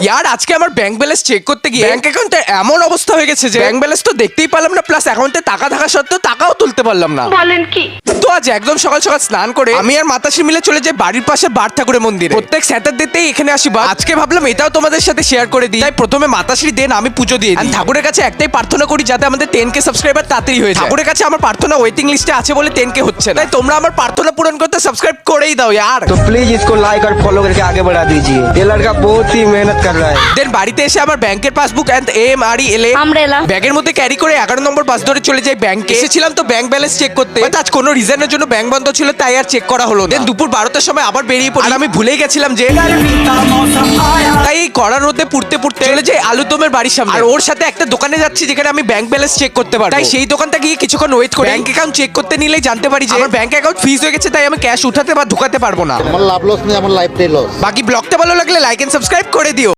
यार আজকে আমার ব্যাংক ব্যালেন্স চেক করতে গিয়ে ব্যাংক অ্যাকাউন্টে এমন অবস্থা হয়ে গেছে যে ব্যাংক ব্যালেন্স তো দেখতেই পারলাম না, প্লাস অ্যাকাউন্টে টাকা থাকা সত্ত্বেও টাকাও তুলতে পারলাম না। বলেন কি? তো আজ একদম সকাল সকাল স্নান করে আমি আর মাতাশ্রী মিলে চলে যাই বাড়ির পাশে বার ঠাকুরের মন্দিরে। প্রত্যেক স্যাটারডেতেই এখানে আসি, বা আজকে ভাবলাম এটাও তোমাদের সাথে শেয়ার করে দিই। তাই প্রথমে মাতাশ্রী দেন আমি পুজো দিয়ে দিই। ঠাকুরের কাছে একটাই প্রার্থনা করি যাতে আমাদের 10K সাবস্ক্রাইবার তাড়াতাড়ি হয়ে যায়। ঠাকুরের কাছে আমার প্রার্থনা ওয়েটিং লিস্টে আছে বলে 10K হচ্ছে না, তাই তোমরা আমার প্রার্থনা পূরণ করতে সাবস্ক্রাইব করেই দাও यार। तो प्लीज इसको लाइक और फॉलो करके आगे बढ़ा दीजिए। ये लड़का बहुत ही मेहनत कर रहा है। দেন বাড়িতে এসে আমার ব্যাংকের পাসবুক এন্ড AMRELA আমরেলা ব্যাগের মধ্যে ক্যারি করে 11 নম্বর বাস ধরে চলে যাই ব্যাংকে। এসেছিলাম তো ব্যাংক ব্যালেন্স চেক করতে, বাট আজ কোনো রিজনের জন্য ব্যাংক বন্ধ ছিল তাই আর চেক করা হলো না। দেন দুপুর 12টার সময় আবার বেরিয়ে পড়ি, আর আমি ভুলেই গেছিলাম যে তাই এই কড়া রোদে পুড়তে পুড়তে চলে যাই আলুদমের বাড়ির সামনে। আর ওর সাথে একটা দোকানে যাচ্ছি যেখানে আমি ব্যাংক ব্যালেন্স চেক করতে পারবো। তাই সেই দোকানটা গিয়ে কিছুক্ষণ ওয়েট করে ব্যাংক অ্যাকাউন্ট চেক করতে নিলেই জানতে পারি যে আমার ব্যাংক অ্যাকাউন্ট ফ্রিজ হয়ে গেছে, তাই আমি ক্যাশ উঠাতে বা ঢুকাতে পারবো না। আমার লাভ লস নেই, আমার লাইফটাই লস। বাকি ব্লগটা ভালো লাগলে লাইক এন্ড সাবস্ক্রাইব করে দিও।